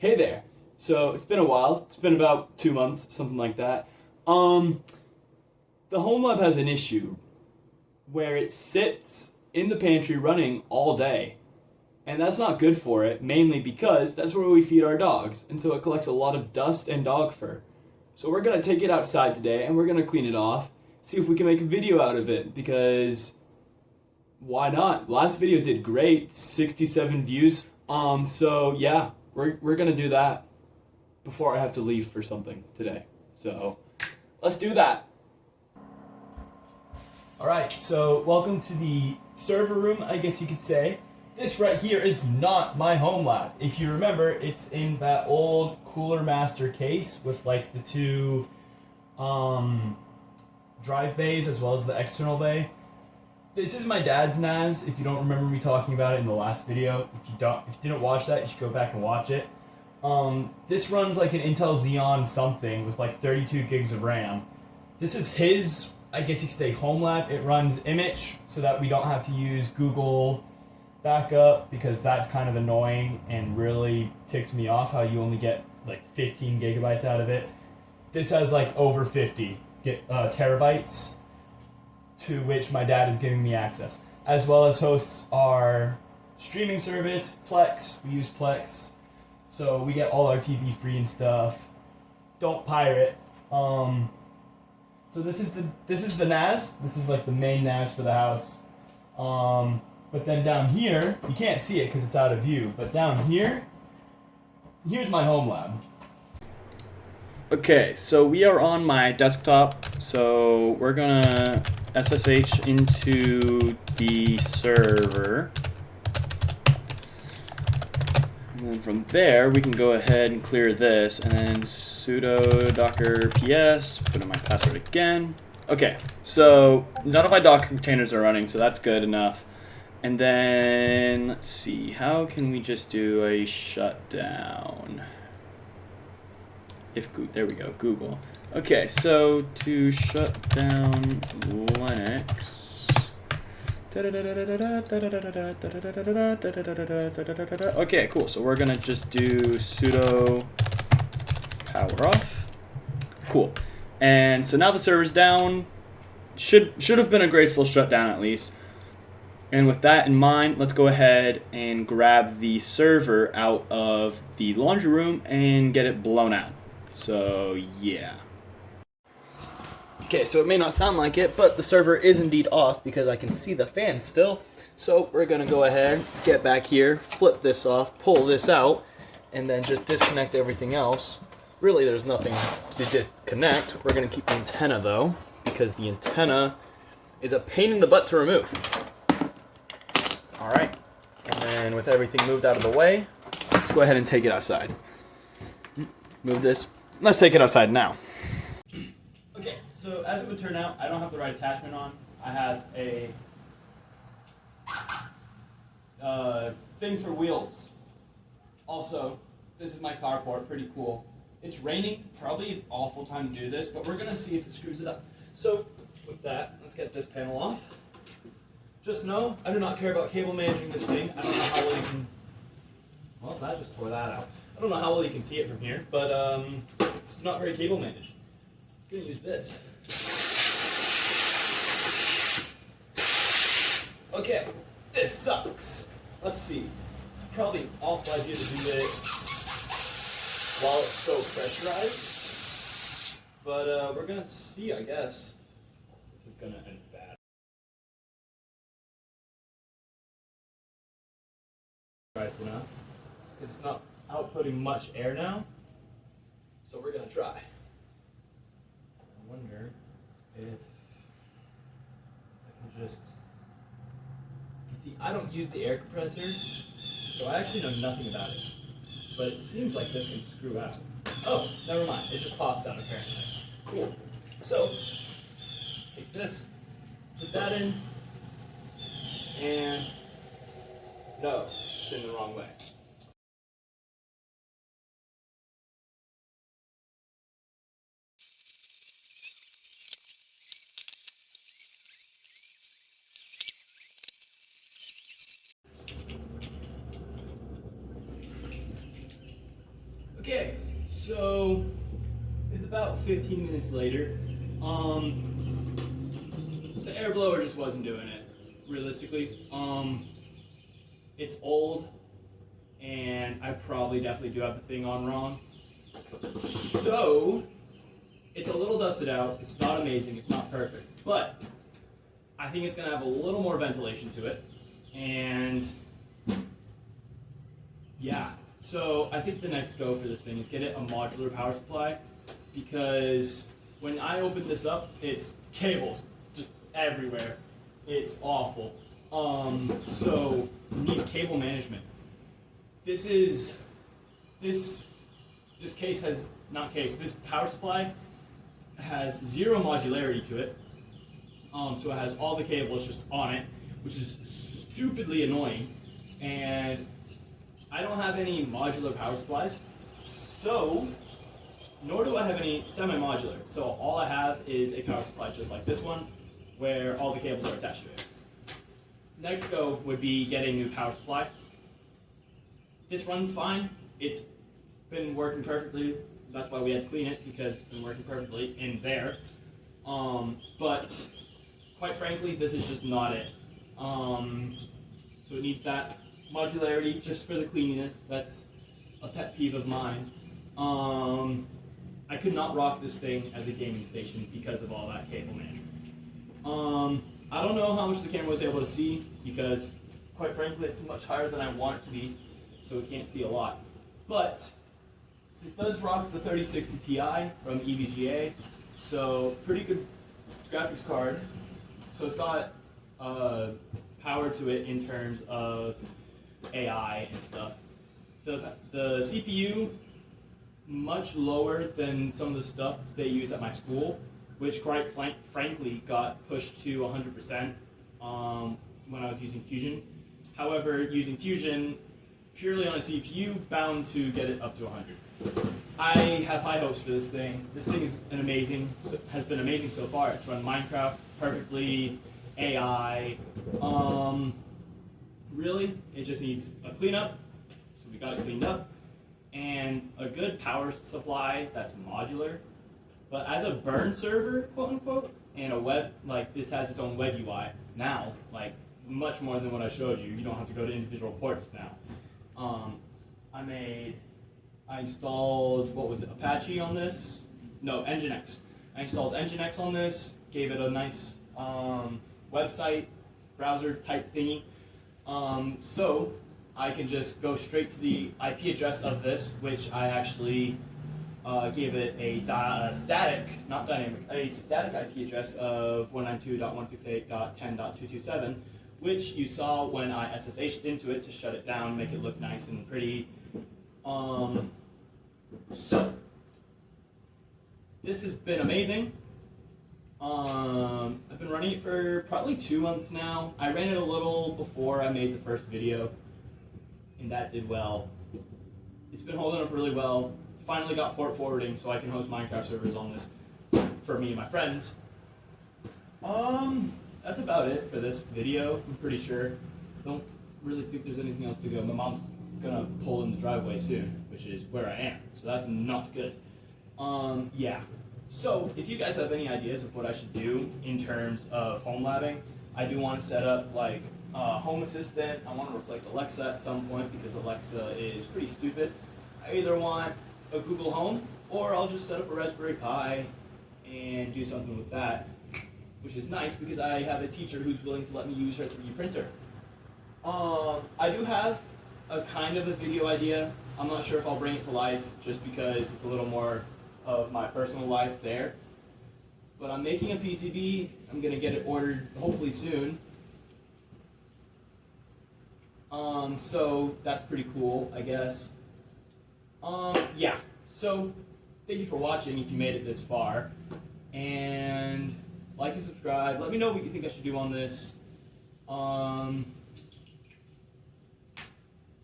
Hey there. So it's been a while. It's been about 2 months, something like that. Um, the Home Lab has an issue where it sits in the pantry running all day. And that's not good for it, mainly because that's where we feed our dogs. And so it collects a lot of dust and dog fur. So we're gonna take it outside today and we're gonna clean it off, see if we can make a video out of it, because why not? Last video did great, 67 views. So yeah, we're gonna do that before I have to leave for something today. So let's do that. All right, so welcome to the server room, I guess you could say. This right here is not my home lab. If you remember, it's in that old Cooler Master case with like the two drive bays as well as the external bay. This is my dad's NAS. If you don't remember me talking about it in the last video, if you didn't watch that, you should go back and watch it. This runs like an Intel Xeon something with like 32 gigs of RAM. This is his, I guess you could say, home lab. It runs image so that we don't have to use Google backup, because that's kind of annoying and really ticks me off how you only get like 15 gigabytes out of it. This has like over 50 terabytes, to which my dad is giving me access, as well as hosts our streaming service, Plex. We use Plex, so we get all our TV free and stuff. Don't pirate. So this is the NAS. This is like the main NAS for the house. But then down here, you can't see it because it's out of view. But down here, here's my home lab. Okay, so we are on my desktop. So we're gonna SSH into the server. And then from there, we can go ahead and clear this, and then sudo docker ps, put in my password again. Okay, so none of my Docker containers are running, so that's good enough. And then, let's see, how can we just do a shutdown? There we go, Google. Okay, so to shut down Linux. Okay, cool. So we're gonna just do sudo power off. Cool. And so now the server's down. Should have been a graceful shutdown at least. And with that in mind, let's go ahead and grab the server out of the laundry room and get it blown out. So yeah. Okay, so it may not sound like it, but the server is indeed off because I can see the fan still. So we're gonna go ahead, get back here, flip this off, pull this out, and then just disconnect everything else. Really, there's nothing to disconnect. We're gonna keep the antenna though, because the antenna is a pain in the butt to remove. All right, and then with everything moved out of the way, let's go ahead and take it outside. Move this. Let's take it outside now. Okay, so as it would turn out, I don't have the right attachment on. I have a thing for wheels. Also, this is my carport, pretty cool. It's raining, probably an awful time to do this, but we're gonna see if it screws it up. So with that, let's get this panel off. Just know, I do not care about cable managing this thing. I don't know how well you can... Well, that just tore that out. I don't know how well you can see it from here, but it's not very cable managed. I'm gonna use this. Okay, this sucks. Let's see. It's probably an awful idea to do it while it's so pressurized. But we're gonna see, I guess. This is gonna end bad. Enough, because it's not outputting much air now, so we're gonna try. I wonder if I can just, you see, I don't use the air compressor, so I actually know nothing about it, but it seems like this can screw out. Oh, never mind, it just pops out apparently. Cool. So take this, put that in, and no, it's in the wrong way. Okay, so it's about 15 minutes later. The air blower just wasn't doing it, realistically. It's old, and I probably definitely do have the thing on wrong. So, it's a little dusted out. It's not amazing. It's not perfect. But I think it's going to have a little more ventilation to it. And yeah, so I think the next go for this thing is get it a modular power supply, because when I open this up, it's cables just everywhere. It's awful. So it needs cable management. This power supply has zero modularity to it. So it has all the cables just on it, which is stupidly annoying. And I don't have any modular power supplies, so nor do I have any semi-modular. So all I have is a power supply just like this one, where all the cables are attached to it. Next go would be getting a new power supply. This runs fine. It's been working perfectly. That's why we had to clean it, because it's been working perfectly in there. But quite frankly, this is just not it. So it needs that modularity just for the cleanliness. That's a pet peeve of mine. I could not rock this thing as a gaming station because of all that cable management. I don't know how much the camera was able to see, because quite frankly it's much higher than I want it to be, so it can't see a lot. But this does rock the 3060 Ti from EVGA, so pretty good graphics card. So it's got power to it in terms of AI and stuff. The CPU, much lower than some of the stuff they use at my school, which quite frankly got pushed to 100% when I was using Fusion. However, using Fusion purely on a CPU, bound to get it up to 100. I have high hopes for this thing. This thing is has been amazing so far. It's run Minecraft perfectly, AI. Really, it just needs a cleanup. So we got it cleaned up, and a good power supply that's modular. But as a burn server, quote unquote, and a web, like this has its own web UI now, like much more than what I showed you. You don't have to go to individual ports now. I installed, what was it, Apache on this? No, Nginx. I installed Nginx on this, gave it a nice website, browser type thingy. So I can just go straight to the IP address of this, which I actually gave it a static, not dynamic, a static IP address of 192.168.10.227, which you saw when I SSH'd into it to shut it down, make it look nice and pretty. So this has been amazing. I've been running it for probably 2 months now. I ran it a little before I made the first video, and that did well. It's been holding up really well. Finally got port forwarding so I can host Minecraft servers on this for me and my friends. That's about it for this video, I'm pretty sure. Don't really think there's anything else to go. My mom's gonna pull in the driveway soon, which is where I am, so that's not good. Yeah. So if you guys have any ideas of what I should do in terms of Homelabbing, I do want to set up like Home Assistant. I want to replace Alexa at some point because Alexa is pretty stupid. I either want a Google Home, or I'll just set up a Raspberry Pi and do something with that, which is nice because I have a teacher who's willing to let me use her 3D printer. I do have a kind of a video idea. I'm not sure if I'll bring it to life just because it's a little more of my personal life there. But I'm making a PCB. I'm gonna get it ordered hopefully soon. So that's pretty cool, I guess. Yeah, so thank you for watching if you made it this far. And like and subscribe. Let me know what you think I should do on this.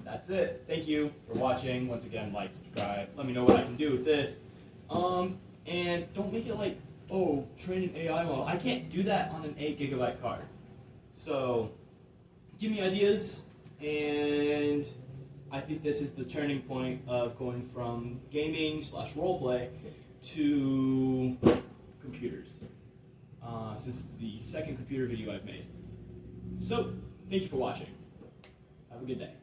That's it. Thank you for watching. Once again, like, subscribe. Let me know what I can do with this. And don't make it like, oh, train an AI model. I can't do that on an 8 GB card. So give me ideas, and I think this is the turning point of going from gaming / roleplay to computers. Since it's the second computer video I've made. So, thank you for watching. Have a good day.